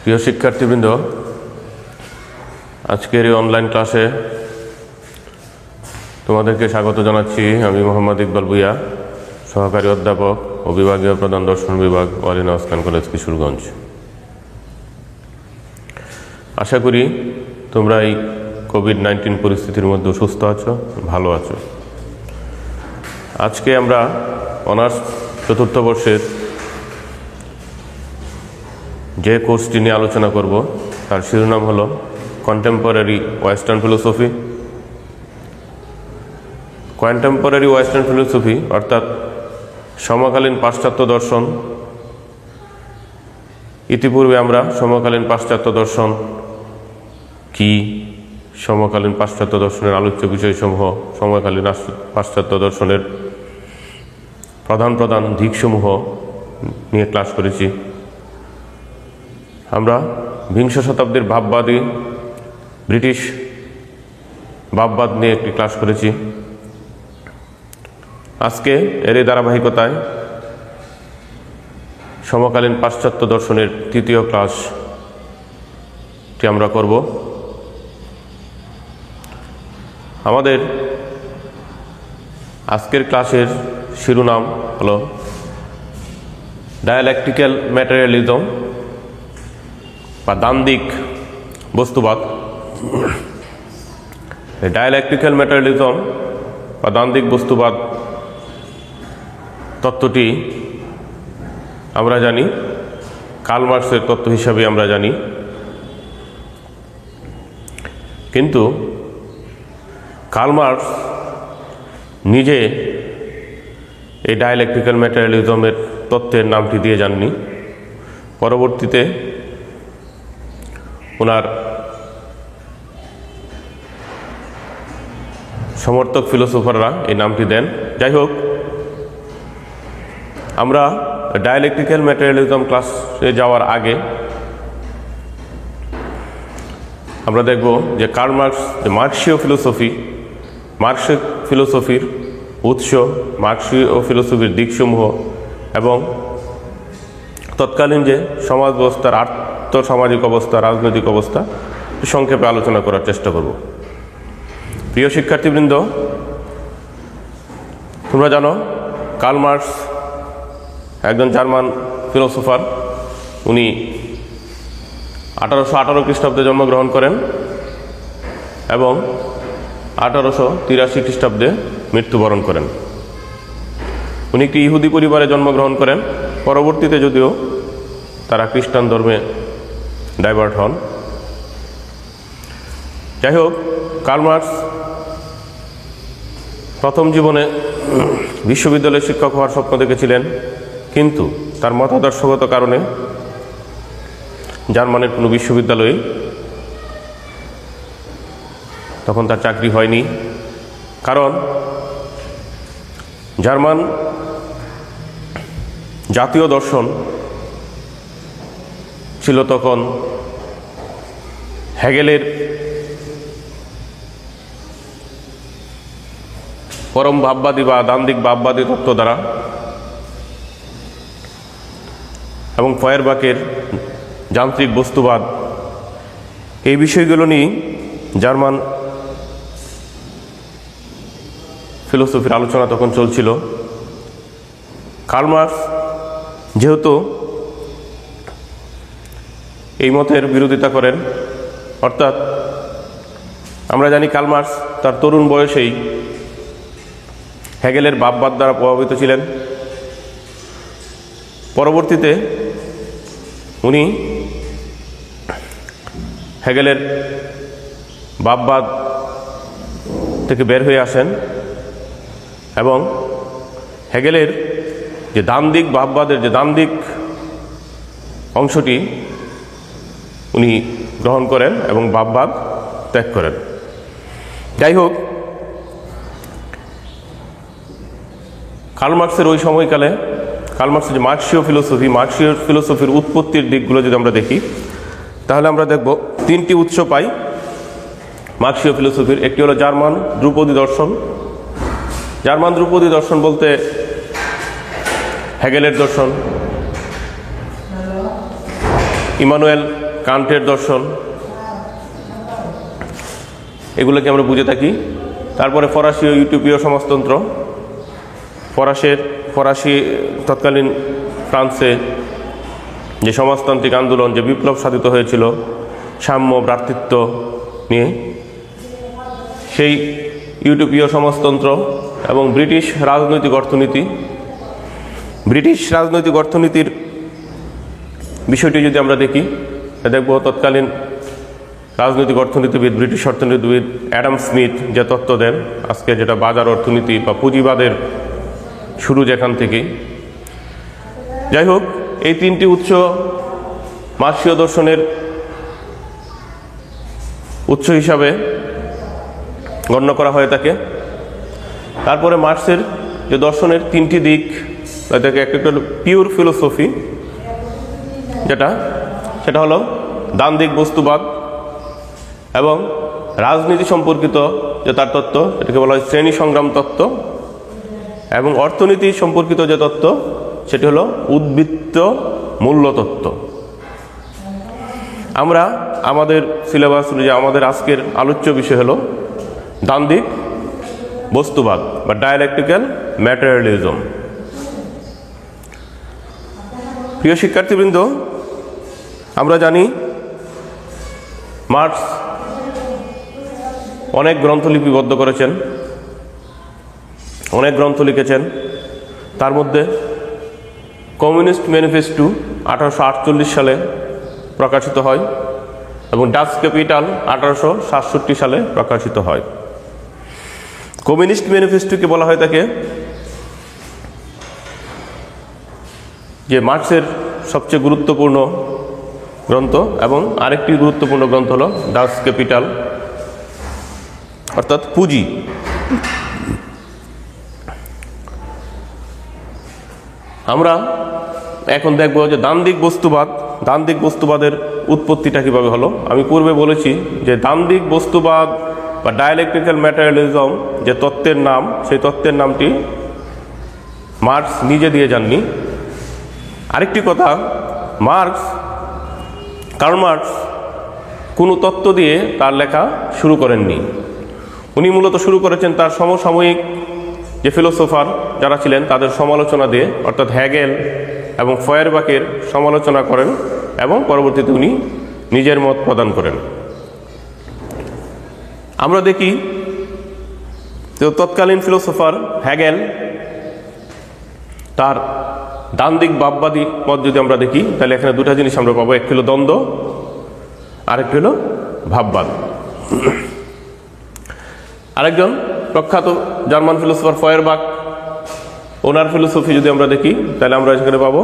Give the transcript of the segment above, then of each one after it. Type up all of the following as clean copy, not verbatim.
প্রিয় শিক্ষার্থীবৃন্দ, আজকের এই অনলাইন ক্লাসে তোমাদেরকে স্বাগত জানাচ্ছি। আমি মোহাম্মদ ইকবাল ভূঁইয়া, সহকারী অধ্যাপক ও বিভাগীয় প্রধান দর্শন বিভাগ, ওয়ালিনা ওসমান কলেজ, কিশোরগঞ্জ। আশা করি তোমরা এই কোভিড-19 পরিস্থিতির মধ্যে সুস্থ আছো, ভালো আছো। আজকে আমরা অনার্স চতুর্থ বর্ষের যে কোর্সটি নিয়ে আলোচনা করব তার শিরোনাম হলো contemporary western philosophy. Contemporary western philosophy অর্থাৎ সমকালীন পাশ্চাত্য দর্শন। ইতিপূর্বে আমরা সমকালীন পাশ্চাত্য দর্শন কি, সমকালীন পাশ্চাত্য দর্শনের আলোচ্য বিষয়সমূহ, সমকালীন পাশ্চাত্য দর্শনের প্রধান প্রধান দিকসমূহ নিয়ে ক্লাস করেছি। আমরা বিংশ শতাব্দীর ভাববাদী ব্রিটিশ ভাববাদ নিয়ে একটি ক্লাস করেছি। আজকে এরই ধারাবাহিকতায় সমকালীন পাশ্চাত্য দর্শনের তৃতীয় ক্লাসটি আমরা করব। আমাদের আজকের ক্লাসের শিরোনাম হলো ডায়ালেকটিক্যাল ম্যাটেরিয়ালিজম বা দ্বান্দ্বিক বস্তুবাদ। ডায়ালেকটিক্যাল ম্যাটেরিয়ালিজম বা দ্বান্দ্বিক বস্তুবাদ তত্ত্বটি আমরা জানি কার্ল মার্কসের তত্ত্ব হিসাবে আমরা জানি, কিন্তু কার্ল মার্কস নিজে এই ডায়ালেকটিক্যাল ম্যাটেরিয়ালিজমের তত্ত্বের নামটি দিয়ে যাননি। পরবর্তীতে ওনার সমর্থক ফিলোসোফাররা এই নামটি দেন। যাই হোক, আমরা ডায়ালেকটিক্যাল ম্যাটেরিয়ালিজম ক্লাসে যাওয়ার আগে আমরা দেখব যে কার্ল মার্কস যে মার্কসীয় ফিলোসফির উৎস, মার্কসীয় ফিলোসফির দিকসমূহ এবং তৎকালীন যে সমাজ ব্যবস্থার আর্থসামাজিক অবস্থা, রাজনৈতিক অবস্থা সংক্ষেপে আলোচনা করার চেষ্টা করব। প্রিয় শিক্ষার্থীবৃন্দ, তোমরা জানো কার্ল মার্কস একজন জার্মান ফিলোসোফার। উনি 1818 খ্রিস্টাব্দে জন্মগ্রহণ করেন এবং 1883 খ্রিস্টাব্দে মৃত্যুবরণ করেন। উনি একটি ইহুদি পরিবারে জন্মগ্রহণ করেন। পরবর্তীতে যদিও তারা খ্রিস্টান ধর্মে ডাইভার্ট হন। যাই হোক, কার্ল মার্কস প্রথম জীবনে বিশ্ববিদ্যালয়ের শিক্ষক হওয়ার স্বপ্ন দেখেছিলেন, কিন্তু তার মতাদর্শগত কারণে জার্মানের কোনো বিশ্ববিদ্যালয়ে তখন তার চাকরি হয়নি। কারণ জার্মান জাতীয় দর্শন ছিল তখন হেগেলের পরম ভাববাদী বা দ্বান্দ্বিক ভাববাদী তত্ত্ব দ্বারা এবং ফয়েরবাকের যান্ত্রিক বস্তুবাদ, এই বিষয়গুলো নিয়ে জার্মান ফিলোসফির আলোচনা তখন চলছিল। কার্ল মার্কস যেহেতু এই মতের বিরোধিতা করেন, অর্থাৎ আমরা জানি কার্ল মার্কস তার তরুণ বয়সেই হেগেলের ভাববাদ দ্বারা প্রভাবিত ছিলেন। পরবর্তীতে উনি হেগেলের ভাববাদ থেকে বের হয়ে আসেন এবং হেগেলের যে দ্বান্দ্বিক ভাববাদের যে দ্বান্দ্বিক অংশটি উনি গ্রহণ করেন এবং ভাববাদ ত্যাগ করেন। যাই হোক, কার্ল মার্কসের ওই সময়কালে কার্ল মার্কসের যে মার্কসীয় ফিলোসফির উৎপত্তির দিকগুলো যদি আমরা দেখি, তাহলে আমরা দেখব তিনটি উৎস পাই মার্কসীয় ফিলোসফির। একটি হলো জার্মান ধ্রুপদী দর্শন। জার্মান ধ্রুপদী দর্শন বলতে হেগেলের দর্শন, ইমানুয়েল কান্টের দর্শন, এগুলোকে আমরা বুঝে থাকি। তারপরে ফরাসি ও ইউরোপীয় সমাজতন্ত্র, ফরাসি তৎকালীন ফ্রান্সে যে সমাজতান্ত্রিক আন্দোলন, যে বিপ্লব সাধিত হয়েছিল সাম্য ভ্রাতৃত্ব নিয়ে, সেই ইউরোপীয় সমাজতন্ত্র এবং ব্রিটিশ রাজনৈতিক অর্থনীতির বিষয়টি যদি আমরা দেখি, দেখব তৎকালীন রাজনৈতিক অর্থনীতিবিদ, ব্রিটিশ অর্থনীতিবিদ অ্যাডাম স্মিথ যে তত্ত্ব দেন, আজকে যেটা বাজার অর্থনীতি বা পুঁজিবাদের শুরু যেখান থেকে। যাই হোক, এই তিনটি উৎস মার্ক্সীয় দর্শনের উৎস হিসাবে গণ্য করা হয়ে থাকে। তারপরে মার্ক্সের যে দর্শনের তিনটি দিক, এটাকে একটা হলো পিওর ফিলোসফি, সেটা হলো দ্বান্দ্বিক বস্তুবাদ, এবং রাজনীতি সম্পর্কিত যে তার তত্ত্ব, এটাকে বলা হয় শ্রেণী সংগ্রাম তত্ত্ব, এবং অর্থনীতি সম্পর্কিত যে তত্ত্ব সেটি হলো উদ্বৃত্ত মূল্য তত্ত্ব। আমরা আমাদের সিলেবাস অনুযায়ী আমাদের আজকের আলোচ্য বিষয় হলো দ্বান্দ্বিক বস্তুবাদ বা ডায়ালেকটিক্যাল ম্যাটেরিয়ালিজম। প্রিয় শিক্ষার্থীবৃন্দ, আমরা জানি মার্কস অনেক গ্রন্থ লিপিবদ্ধ করেছেন, অনেক গ্রন্থ লিখেছেন। তার মধ্যে কমিউনিস্ট ম্যানিফেস্টো 1848 সালে প্রকাশিত হয় এবং ডাচ ক্যাপিটাল 1867 সালে প্রকাশিত হয়। কমিউনিস্ট ম্যানিফেস্টোকে বলা হয় থাকে যে মার্ক্সের সবচেয়ে গুরুত্বপূর্ণ গ্রন্থ, এবং আরেকটি গুরুত্বপূর্ণ গ্রন্থ হলো ডাচ ক্যাপিটাল, অর্থাৎ পুঁজি। আমরা এখন দেখব যে দ্বান্দ্বিক বস্তুবাদের উৎপত্তিটা কিভাবে হলো। আমি পূর্বে বলেছি যে দ্বান্দ্বিক বস্তুবাদ বা ডায়ালেকটিক্যাল ম্যাটেরিয়ালিজম যে তত্ত্বের নাম, সেই তত্ত্বের নামটি মার্ক্স নিজে দিয়ে যাননি। আরেকটি কথা, কার্ল মার্ক্স কোনো তত্ত্ব দিয়ে তার লেখা শুরু করেননি। উনি মূলত শুরু করেছেন তার সমসাময়িক যে ফিলোসোফার যারা ছিলেন তাদের সমালোচনা দিয়ে, অর্থাৎ হ্যাগেল এবং ফয়ারবাকের সমালোচনা করেন এবং পরবর্তীতে উনি নিজের মত প্রদান করেন। আমরা দেখি তৎকালীন ফিলোসোফার হ্যাগেল তার দ্বান্দ্বিক ভাববাদী মত যদি আমরা দেখি, তাহলে এখানে দুটা জিনিস আমরা পাবো, একটি হলো দ্বন্দ্ব, আরেকটি হলো ভাববাদ। আরেকজন প্রখ্যাত জার্মান ফিলোসোফার ফয়ারবাক, ওনার ফিলোসফি যদি আমরা দেখি, তাহলে আমরা এখানে পাবো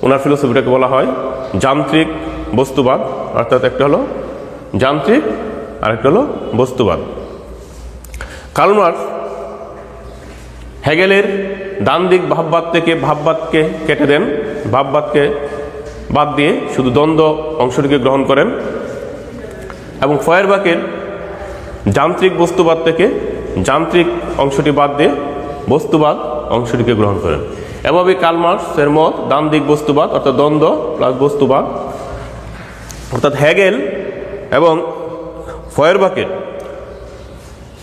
ওনার ফিলোসফিটাকে বলা হয় যান্ত্রিক বস্তুবাদ, অর্থাৎ একটা হলো যান্ত্রিক আর একটা হলো বস্তুবাদ। কার্ল মার্ক্স হেগেলের দ্বান্দ্বিক ভাববাদ থেকে ভাববাদকে কেটে দেন, ভাববাদকে বাদ দিয়ে শুধু দ্বন্দ্ব অংশটিকে গ্রহণ করেন, এবং ফয়ারবাকের যান্ত্রিক বস্তুবাদ থেকে যান্ত্রিক অংশটি বাদ দিয়ে বস্তুবাদ অংশটিকে গ্রহণ করেন। এভাবে কার্ল মার্ক্সের মত দ্বান্দ্বিক বস্তুবাদ অর্থাৎ দ্বন্দ্ব প্লাস বস্তুবাদ, অর্থাৎ হেগেল এবং ফয়ারবাকের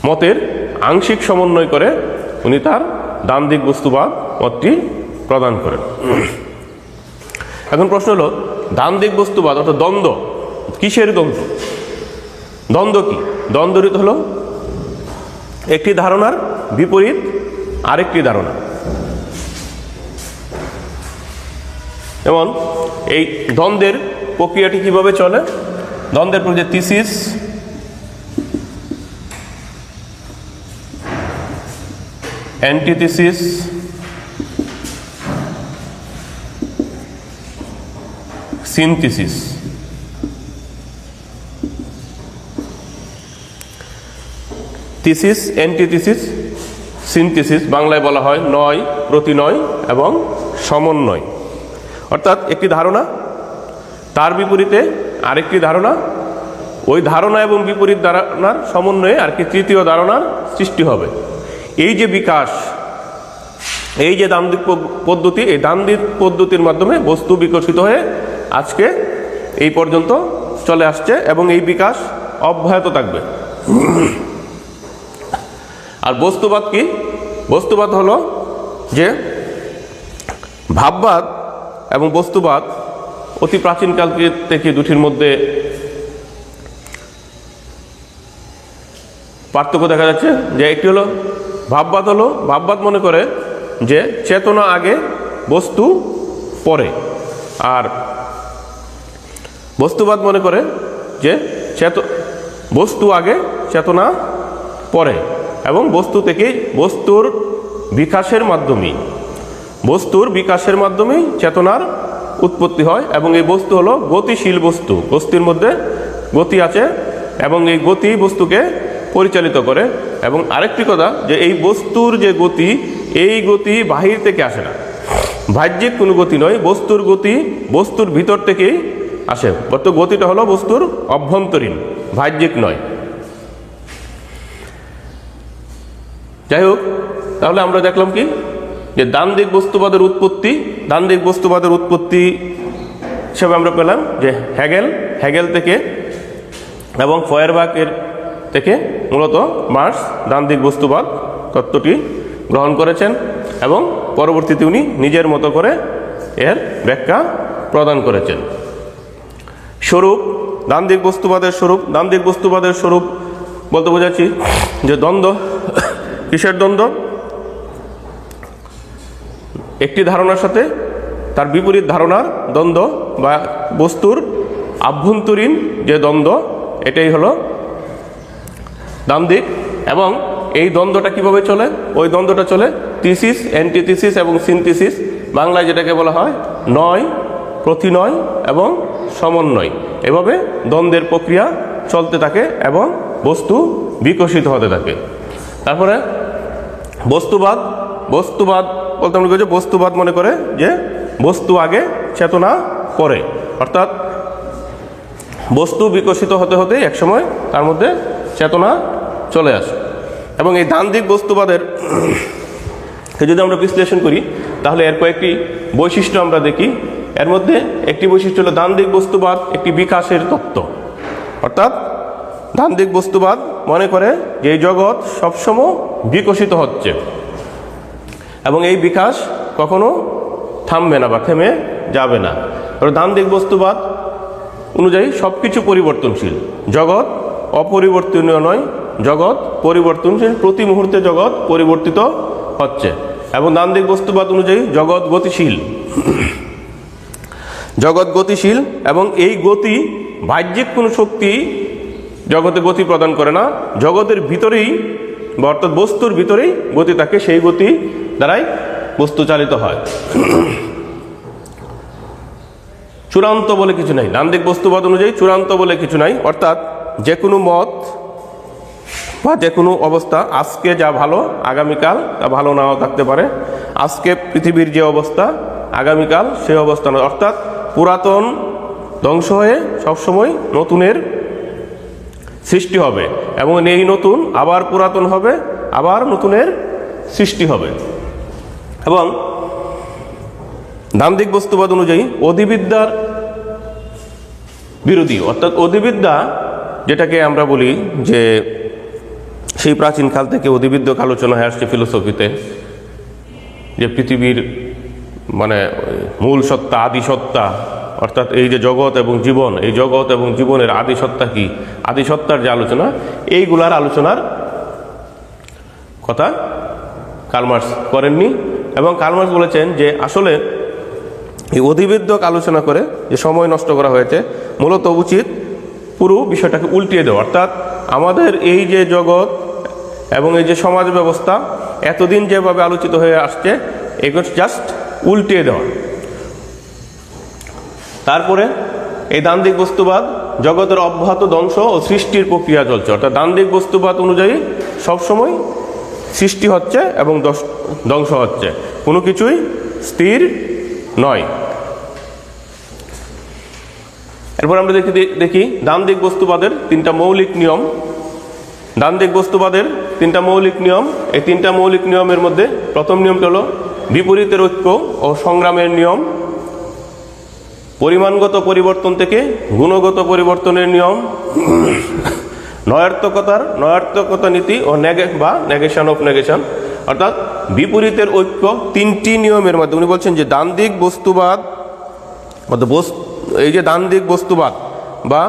মতের আংশিক সমন্বয় করে উনি তার দ্বান্দ্বিক বস্তুবাদ মতটি প্রদান করেন। এখন প্রশ্ন হলো, দ্বান্দ্বিক বস্তুবাদ অর্থাৎ দ্বন্দ্ব, কিসের দ্বন্দ্ব? দ্বন্দ্ব কি? দ্বন্দ্বটি হলো একটি ধারণার বিপরীত আরেকটি ধারণা। যেমন এই দ্বন্দ্বের প্রক্রিয়াটি কিভাবে চলে? দ্বন্দ্বের প্রক্রিয়া thesis, antithesis, synthesis. Thesis, antithesis, synthesis বাংলায় বলা হয় নয়, প্রতিনয় এবং সমন্বয়। অর্থাৎ একটি ধারণা, তার বিপরীতে আরেকটি ধারণা, ওই ধারণা এবং বিপরীত ধারণার সমন্বয়ে আর কি তৃতীয় ধারণার সৃষ্টি হবে। এই যে বিকাশ, এই যে দ্বান্দ্বিক পদ্ধতি, এই দ্বান্দ্বিক পদ্ধতির মাধ্যমে বস্তু বিকশিত হয়ে আজকে এই পর্যন্ত চলে আসছে এবং এই বিকাশ অব্যাহত থাকবে। আর বস্তুবাদ কি? বস্তুবাদ হলো যে ভাববাদ এবং বস্তুবাদ অতি প্রাচীনকাল থেকে দুটির মধ্যে পার্থক্য দেখা যাচ্ছে। যে একটি হলো ভাববাদ মনে করে যে চেতনা আগে বস্তু পরে, আর বস্তুবাদ মনে করে যে বস্তু আগে চেতনা পরে এবং বস্তু থেকেই বস্তুর বিকাশের মাধ্যমেই চেতনার উৎপত্তি হয় এবং এই বস্তু হলো গতিশীল বস্তু। বস্তুর মধ্যে গতি আছে এবং এই গতি বস্তুকে পরিচালিত করে। এবং আরেকটি কথা, যে এই বস্তুর যে গতি, এই গতি বাহির থেকে আসে না, বাহ্যিক কোনো গতি নয়, বস্তুর গতি বস্তুর ভিতর থেকেই আসে। অর্থাৎ গতিটা হলো বস্তুর অভ্যন্তরীণ, বাহ্যিক নয়। যাই হোক, তাহলে আমরা দেখলাম কি, যে দ্বান্দ্বিক বস্তুবাদের উৎপত্তি হিসেবে আমরা পেলাম যে হেগেল থেকে এবং ফয়েরবাখের থেকে মূলত মার্কস দ্বান্দ্বিক বস্তুবাদ তত্ত্বটি গ্রহণ করেছেন এবং পরবর্তীতে উনি নিজের মতো করে এর ব্যাখ্যা প্রদান করেছেন। স্বরূপ, দ্বান্দ্বিক বস্তুবাদের স্বরূপ বলতে বোঝাচ্ছি যে দ্বন্দ্ব। কিসের দ্বন্দ্ব? একটি ধারণার সাথে তার বিপরীত ধারণার দ্বন্দ্ব বা বস্তুর আভ্যন্তরীণ যে দ্বন্দ্ব, এটাই হলো দ্বান্দ্বিক। এবং এই দ্বন্দ্বটা কিভাবে চলে? ওই দ্বন্দ্বটা চলে থিসিস, অ্যান্টিথিসিস এবং সিনথিসিস, বাংলায় যেটাকে বলা হয় নয়, প্রতিনয় এবং সমন্বয়। এভাবে দ্বন্দ্বের প্রক্রিয়া চলতে থাকে এবং বস্তু বিকশিত হতে থাকে। তারপরে বস্তুবাদ বলতে আমরা বলছি, বস্তুবাদ মনে করে যে বস্তু আগে চেতনা পরে, অর্থাৎ বস্তু বিকশিত হতে হতে একসময় তার মধ্যে চেতনা চলে আসে। এবং এই দ্বান্দ্বিক বস্তুবাদের যদি আমরা বিশ্লেষণ করি তাহলে এর কয়েকটি বৈশিষ্ট্য আমরা দেখি। এর মধ্যে একটি বৈশিষ্ট্য হলো দ্বান্দ্বিক বস্তুবাদ একটি বিকাশের তত্ত্ব। অর্থাৎ দ্বান্দ্বিক বস্তুবাদ মনে করে যে এই জগৎ সবসময় বিকশিত হচ্ছে এবং এই বিকাশ কখনো থামবে না বা থেমে যাবে না। দ্বান্দ্বিক বস্তুবাদ অনুযায়ী সব কিছু পরিবর্তনশীল, জগৎ অপরিবর্তনীয় নয়, জগৎ পরিবর্তনশীল, প্রতি মুহূর্তে জগৎ পরিবর্তিত হচ্ছে। এবং দ্বান্দ্বিক বস্তুবাদ অনুযায়ী জগৎ গতিশীল এবং এই গতি বাহ্যিক কোনো শক্তি জগতে গতি প্রদান করে না, জগতের ভিতরেই বা অর্থাৎ বস্তুর ভিতরেই গতি থাকে, সেই গতি দ্বারাই বস্তু চালিত হয়। চূড়ান্ত বলে কিছু নাই, দ্বান্দ্বিক বস্তুবাদ অনুযায়ী চূড়ান্ত বলে কিছু নাই। অর্থাৎ যে কোনো মত বা যে কোনো অবস্থা, আজকে যা ভালো আগামীকাল তা ভালো নাও থাকতে পারে। আজকে পৃথিবীর যে অবস্থা আগামীকাল সে অবস্থা নয়। অর্থাৎ পুরাতন ধ্বংস হয়ে সবসময় নতুনের সৃষ্টি হবে এবং এই নতুন আবার পুরাতন হবে, আবার নতুনের সৃষ্টি হবে। এবং দ্বান্দ্বিক বস্তুবাদ অনুযায়ী অধিবিদ্যার বিরোধী, অর্থাৎ অধিবিদ্যা যেটাকে আমরা বলি যে সেই প্রাচীন কাল থেকে অধিবিদ্যক আলোচনা হয়ে আসছে ফিলোসফিতে, যে পৃথিবীর মানে মূল সত্তা, আদি সত্তা, অর্থাৎ এই যে জগৎ এবং জীবন, এই জগৎ এবং জীবনের আদি সত্তা কি, আদি সত্তার যে আলোচনা, এইগুলার আলোচনার কথা কার্ল মার্কস করেননি। এবং কার্ল মার্কস বলেছেন যে আসলে এই অধিবিদ্যক আলোচনা করে যে সময় নষ্ট করা হয়েছে, মূলত উচিত পুরো বিষয়টাকে উল্টিয়ে দেওয়া। অর্থাৎ আমাদের এই যে জগৎ এবং এই যে সমাজ ব্যবস্থা এতদিন যেভাবে আলোচিত হয়ে আসছে, এগুলো জাস্ট উল্টিয়ে দেওয়া। তারপরে এই দ্বান্দ্বিক বস্তুবাদ জগতের অব্যাহত ধ্বংস ও সৃষ্টির প্রক্রিয়া চলছে। অর্থাৎ দ্বান্দ্বিক বস্তুবাদ অনুযায়ী সবসময় সৃষ্টি হচ্ছে এবং ধ্বংস হচ্ছে, কোনো কিছুই স্থির নয়। এরপর আমরা দেখি দ্বান্দ্বিক বস্তুবাদের তিনটা মৌলিক নিয়ম। দ্বান্দ্বিক বস্তুবাদের তিনটা মৌলিক নিয়ম, এই তিনটা মৌলিক নিয়মের মধ্যে প্রথম নিয়মটা হলো বিপরীতের ঐক্য ও সংগ্রামের নিয়ম। পরিমাণগত পরিবর্তন থেকে গুণগত পরিবর্তনের নিয়ম, নয়ার্থকতা নীতি ও নেগেশন অফ নেগেশন, অর্থাৎ বিপরীতের ঐক্য। তিনটি নিয়মের মধ্যে উনি বলছেন যে দ্বান্দ্বিক বস্তুবাদ, এই যে দ্বান্দ্বিক বস্তুবাদ বা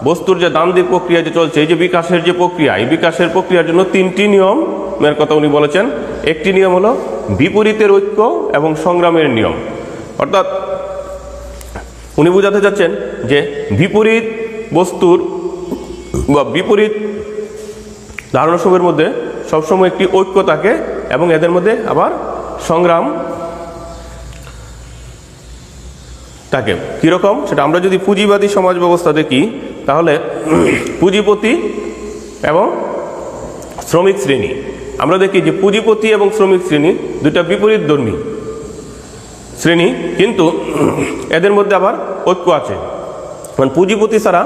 বস্তুর যে দ্বান্দ্বিক প্রক্রিয়া যে চলছে, এই যে বিকাশের যে প্রক্রিয়া, এই বিকাশের প্রক্রিয়ার জন্য তিনটি নিয়মের কথা উনি বলেছেন। একটি নিয়ম হলো বিপরীতের ঐক্য এবং সংগ্রামের নিয়ম, অর্থাৎ উনি বোঝাতে চাচ্ছেন যে বিপরীত বস্তুর বা বিপরীত ধারণাসমূহের মধ্যে সবসময় একটি ঐক্য থাকে এবং এদের মধ্যে আবার সংগ্রাম থাকে। কীরকম সেটা আমরা যদি পুঁজিবাদী সমাজ ব্যবস্থা দেখি, তাহলে পুঁজিপতি এবং শ্রমিক শ্রেণী, আমরা দেখি যে পুঁজিপতি এবং শ্রমিক শ্রেণী দুটা বিপরীতধর্মী শ্রেণী, কিন্তু এদের মধ্যে আবার ঐক্য আছে। মানে পুঁজিপতি ছাড়া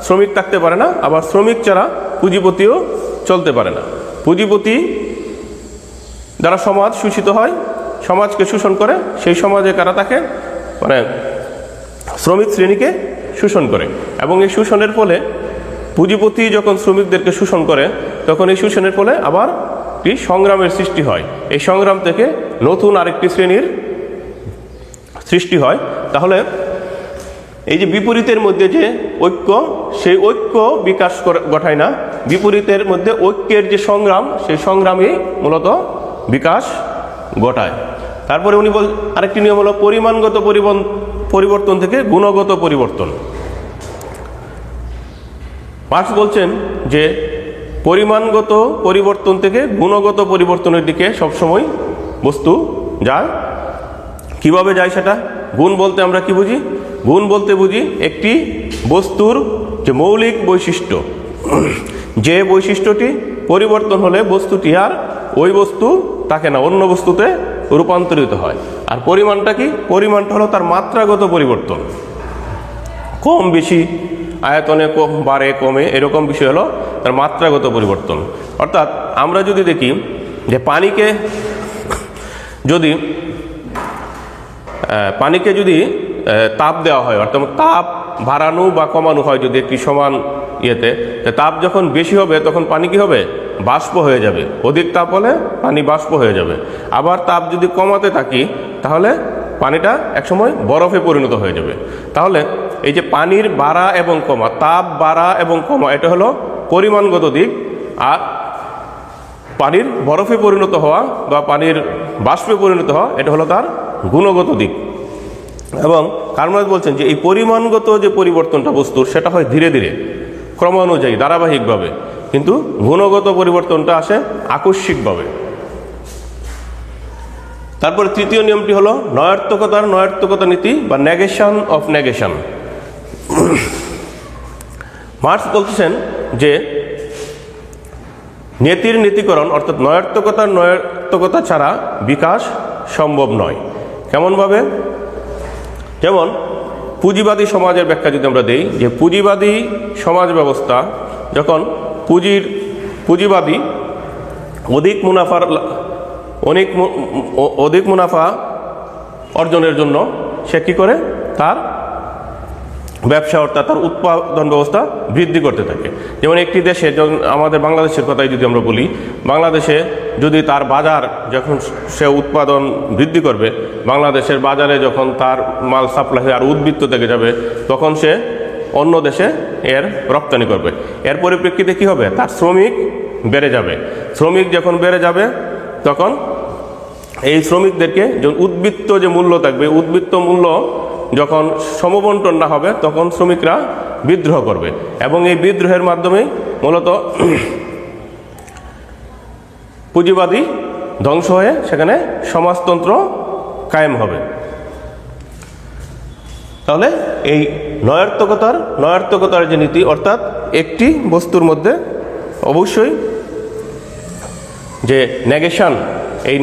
শ্রমিক থাকতে পারে না, আবার শ্রমিক ছাড়া পুঁজিপতিও চলতে পারে না। পুঁজিপতি দ্বারা সমাজ শোষিত হয়, সমাজকে শোষণ করে, সেই সমাজে কারা থাকে, মানে শ্রমিক শ্রেণীকে শোষণ করে। এবং এই শোষণের ফলে পুঁজিপতি যখন শ্রমিকদেরকে শোষণ করে, তখন এই শোষণের ফলে আবার একটি সংগ্রামের সৃষ্টি হয়। এই সংগ্রাম থেকে নতুন আরেকটি শ্রেণীর সৃষ্টি হয়। তাহলে এই যে বিপরীতের মধ্যে যে ঐক্য, সেই ঐক্য বিকাশ ঘটায় না, বিপরীতের মধ্যে ঐক্যের যে সংগ্রাম, সেই সংগ্রামই মূলত বিকাশ ঘটায়। তারপরে উনি আরেকটি নিয়ম হলো পরিমাণগত পরিবর্তন থেকে গুণগত পরিবর্তন। মার্কস বলছেন যে পরিমাণগত পরিবর্তন থেকে গুণগত পরিবর্তনের দিকে সবসময় বস্তু যায়। কিভাবে যায় সেটা? গুণ বলতে আমরা কি বুঝি? গুণ বলতে বুঝি একটি বস্তুর যে মৌলিক বৈশিষ্ট্য, যে বৈশিষ্ট্যটি পরিবর্তন হলে বস্তুটি আর ওই বস্তু থাকে না, অন্য বস্তুতে রূপান্তরিত হয়। আর পরিমাণটা কি? পরিমাণটা হলো তার মাত্রাগত পরিবর্তন, কম বেশি, আয়তনে কম বাড়ে কমে, এরকম বিষয় হলো তার মাত্রাগত পরিবর্তন। অর্থাৎ আমরা যদি দেখি যে পানিকে যদি তাপ দেওয়া হয়, অর্থাৎ তাপ বাড়ানো বা কমানো হয় যদি একটি সমান ইয়েতে, তাপ যখন বেশি হবে তখন পানি কি হবে? বাষ্প হয়ে যাবে। অধিক তাপ হলে পানি বাষ্প হয়ে যাবে। আবার তাপ যদি কমাতে থাকি তাহলে পানিটা একসময় বরফে পরিণত হয়ে যাবে। তাহলে এই যে পানির বাড়া এবং কমা, তাপ বাড়া এবং কমা, এটা হলো পরিমাণগত দিক। আর পানির বরফে পরিণত হওয়া বা পানির বাষ্পে পরিণত হওয়া, এটা হলো তার গুণগত দিক। এবং কার্ল মার্কস বলছেন যে এই পরিমাণগত যে পরিবর্তনটা বস্তুর, সেটা হয় ধীরে ধীরে, ক্রমানুযায়ী, ধারাবাহিকভাবে, কিন্তু গুণগত পরিবর্তনটা আসে আকস্মিকভাবে। তারপরে তৃতীয় নিয়মটি হলো নয়ার্থকতা নীতি বা নেগেশন অফ নেগেশন। মার্কস বলতেছেন যে নীতির নীতিকরণ, অর্থাৎ নয়ার্থকতা ছাড়া বিকাশ সম্ভব নয়। কেমনভাবে? যেমন পুঁজিবাদী সমাজের ব্যাখ্যা যদি আমরা দিই, যে পুঁজিবাদী সমাজ ব্যবস্থা যখন পুঁজিবাদী অধিক মুনাফা অর্জনের জন্য সে কী করে? তার ব্যবসা অর্থাৎ তার উৎপাদন ব্যবস্থা বৃদ্ধি করতে থাকে। যেমন একটি দেশে, যখন আমাদের বাংলাদেশের কথাই যদি আমরা বলি, বাংলাদেশে যদি তার বাজার, যখন সে উৎপাদন বৃদ্ধি করবে, বাংলাদেশের বাজারে যখন তার মাল সাপ্লাই হয়ে আর উদ্বৃত্ত থেকে যাবে, তখন সে অন্য দেশে এর রপ্তানি করবে। এর পরিপ্রেক্ষিতে কী হবে? তার শ্রমিক বেড়ে যাবে। শ্রমিক যখন বেড়ে যাবে, তখন এই শ্রমিকদেরকে যখন উদ্বৃত্ত যে মূল্য থাকবে, উদ্বৃত্ত মূল্য যখন সমবন্টন না হবে, তখন শ্রমিকরা বিদ্রোহ করবে। এবং এই বিদ্রোহের মাধ্যমে মূলত পুঁজিবাদী ধ্বংস হয়ে সেখানে সমাজতন্ত্র কায়েম হবে। তাহলে এই নয়ার্থকতার যে নীতি, অর্থাৎ একটি বস্তুর মধ্যে অবশ্যই যে নেগেশন, এই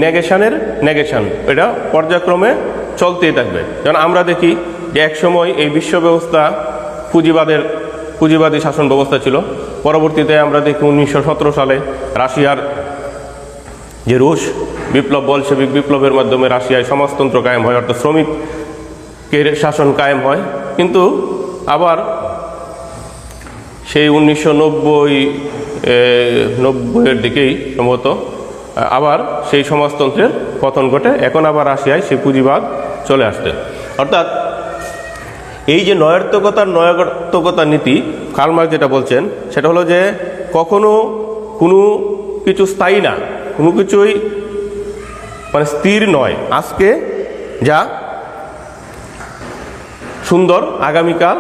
নেগেশন এটা পর্যায়ক্রমে চলতেই থাকবে। যেমন আমরা দেখি যে একসময় এই বিশ্ব ব্যবস্থা পুঁজিবাদী শাসন ব্যবস্থা ছিল। পরবর্তীতে আমরা দেখি 1917 সালে রাশিয়ার যে রুশ বিপ্লব, বলশেভিক বিপ্লবের মাধ্যমে রাশিয়ায় সমাজতন্ত্র কায়েম হয়, অর্থাৎ শাসন কায়েম হয়। কিন্তু আবার সেই 1990-এর দিকেই সম্ভবত আবার সেই সমাজতন্ত্রের পতন ঘটে। এখন আবার রাশিয়ায় সেই পুঁজিবাদ চলে আসছে। অর্থাৎ এই যে নয়াত্মকতার নীতি কার্ল মার্কস যেটা বলছেন সেটা হলো যে কখনো কোনো কিছু স্থায়ী না, কোনো কিছুই মানে স্থির নয়। আজকে যা সুন্দর আগামীকাল,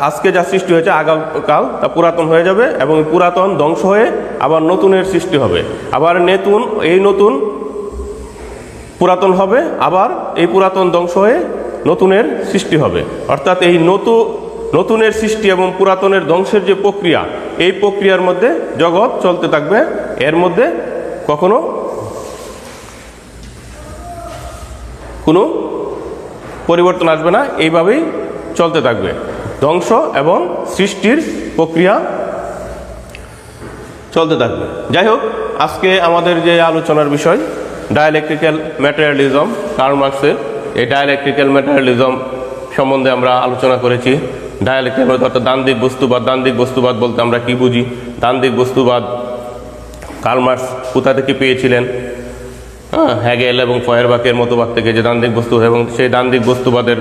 আজকে যা সৃষ্টি হয়েছে আগামীকাল তা পুরাতন হয়ে যাবে এবং পুরাতন ধ্বংস হয়ে আবার নতুনের সৃষ্টি হবে। আবার নতুন পুরাতন হবে, আবার এই পুরাতন ধ্বংস হয়ে নতুনের সৃষ্টি হবে। অর্থাৎ এই নতুনের সৃষ্টি এবং পুরাতনের ধ্বংসের যে প্রক্রিয়া, এই প্রক্রিয়ার মধ্যে জগৎ চলতে থাকবে। এর মধ্যে কখনো কোনো পরিবর্তন আসবে না, এইভাবেই চলতে থাকবে। ধ্বংস এবং সৃষ্টির প্রক্রিয়া চলতে থাকবে। যাই হোক, আজকে আমাদের যে আলোচনার বিষয় ডায়ালেকট্রিক্যাল ম্যাটেরিয়ালিজম, কার্ল মার্কসের এই ডায়ালেকট্রিক্যাল ম্যাটেরিয়ালিজম সম্বন্ধে আমরা আলোচনা করেছি। ডায়ালেকট্রিক অর্থাৎ দ্বান্দ্বিক বস্তুবাদ। দ্বান্দ্বিক বস্তুবাদ বলতে আমরা কি বুঝি? দ্বান্দ্বিক বস্তুবাদ কার্ল মার্কস কোথা থেকে পেয়েছিলেন? হ্যাগেল এবং ফয়েরবাখের মতবাদ থেকে, যে দ্বান্দ্বিক বস্তু, এবং সেই দ্বান্দ্বিক বস্তুবাদের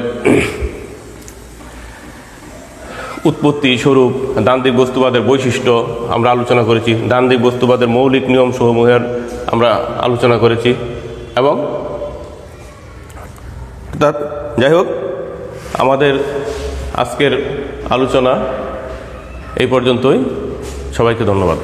উৎপত্তি স্বরূপ, দ্বান্দ্বিক বস্তুবাদের বৈশিষ্ট্য আমরা আলোচনা করেছি। দ্বান্দ্বিক বস্তুবাদের মৌলিক নিয়ম সমূহের আমরা আলোচনা করেছি। এবং যাই হোক, আমাদের আজকের আলোচনা এই পর্যন্তই। সবাইকে ধন্যবাদ।